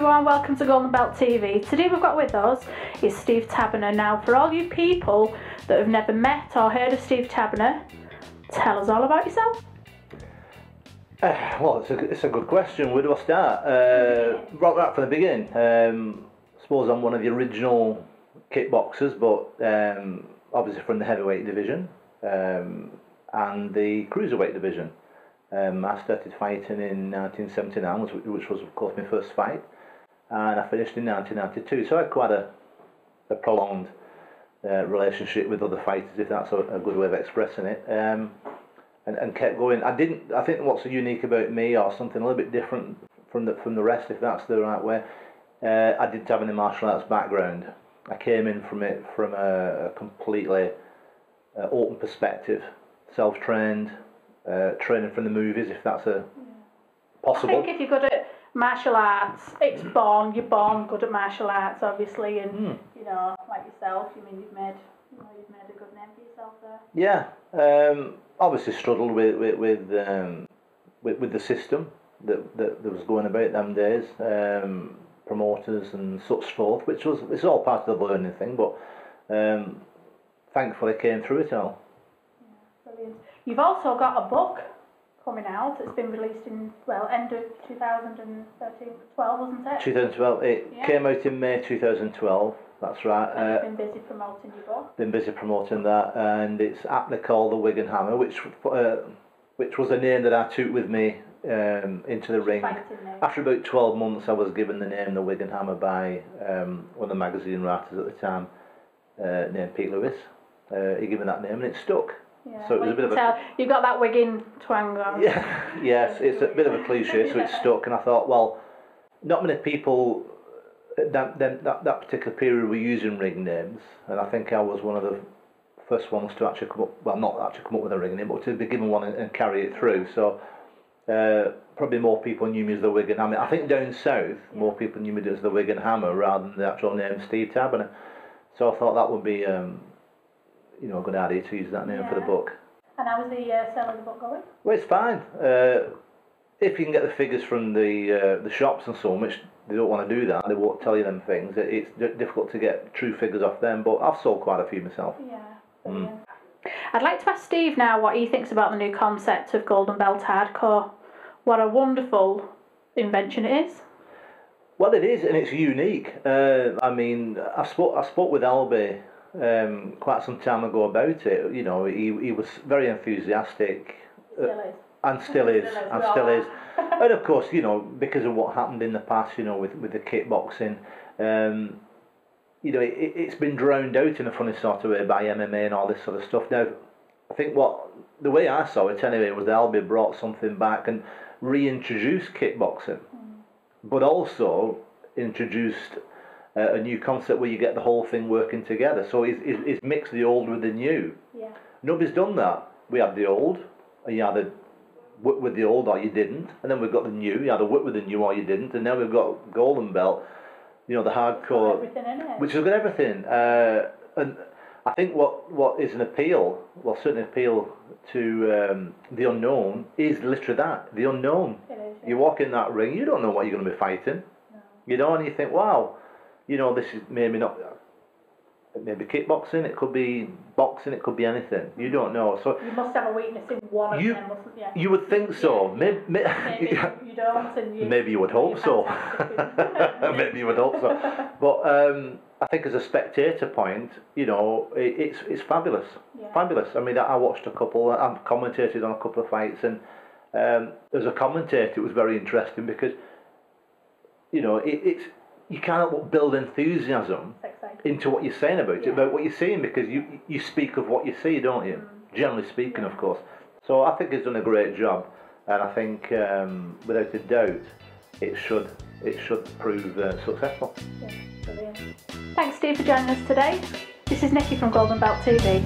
everyone, welcome to Golden Belt TV. Today we've got with us is Steve Tabener. Now, for all you people that have never met or heard of Steve Tabener, tell us all about yourself. Well, it's a good question. Where do I start? Right from the beginning. I suppose I'm one of the original kickboxers, but obviously from the heavyweight division and the cruiserweight division. I started fighting in 1979, which was of course my first fight, and I finished in 1992. So I had quite a prolonged relationship with other fighters, if that's a good way of expressing it, and kept going. I think what's unique about me, or something a little bit different from the rest, if that's the right way, I didn't have any martial arts background. I came in from it from a completely open perspective, self-trained. Training from the movies, if that's possible. I think if you're good at martial arts, you're born good at martial arts, obviously, and you know, like yourself, you've made a good name for yourself there. Yeah, obviously struggled with the system that was going about them days, promoters and such forth, it's all part of the learning thing, but thankfully came through it all. Yeah, brilliant. You've also got a book coming out. It's been released in, end of 2012, wasn't it? 2012. It came out in May 2012. That's right. And you've been busy promoting your book. Been busy promoting that, and it's aptly called The Wigan Hammer, which was a name that I took with me into the ring. After about 12 months, I was given the name The Wigan Hammer by one of the magazine writers at the time, named Pete Lewis. He gave me that name, and it stuck. Yeah, so it was a bit of you've got that Wigan twang on. Yeah, yes, it's a bit of a cliche, so it stuck, and I thought, well, not many people at that particular period were using ring names, and I think I was one of the first ones to actually come up, well, not actually come up with a ring name, but to be given one and carry it through. So probably more people knew me as the Wigan Hammer. I think down south, more people knew me as the Wigan Hammer rather than the actual name Steve Tabener. So I thought that would be a good idea to use that name for the book. And how was the sale of the book going? Well, it's fine. If you can get the figures from the shops and so on, which they don't want to do that, they won't tell you them things. It's difficult to get true figures off them, but I've sold quite a few myself. Yeah, brilliant. I'd like to ask Steve now what he thinks about the new concept of Golden Belt Hardcore. What a wonderful invention it is. Well, it is, and it's unique. I spoke with Albie quite some time ago about it. You know, he was very enthusiastic, and still is. And of course, you know, because of what happened in the past, you know, with the kickboxing, you know, it's been drowned out in a funny sort of way by MMA and all this sort of stuff. Now, I think the way I saw it anyway was that Albie brought something back and reintroduced kickboxing, but also introduced a new concept where you get the whole thing working together. So it's mixed the old with the new. Yeah. Nobody's done that. We had the old, and you either whip with the old or you didn't, and then we've got the new, you either whip with the new or you didn't, and now we've got Golden Belt, you know, the hardcore, which has got everything. And I think what is an appeal, well, certainly appeal to the unknown, is literally that, the unknown. It is, yeah. You walk in that ring, you don't know what you're going to be fighting. No. You know, and you think, wow, you know, this is maybe kickboxing, it could be boxing, it could be anything. You don't know. So you must have a weakness in one of them, mustn't you? You would think so. Maybe you don't. And maybe you would hope so. Maybe you would hope so. But I think as a spectator point, you know, it's fabulous. Yeah. Fabulous. I mean, I watched a couple, I've commentated on a couple of fights, and as a commentator it was very interesting because, you know, you cannot build enthusiasm into what you're saying about it, about what you're seeing, because you speak of what you see, don't you? Generally speaking, of course. So I think it's done a great job, and I think without a doubt it should prove successful. Yeah, brilliant. Thanks, Steve, for joining us today. This is Nikki from Golden Belt TV.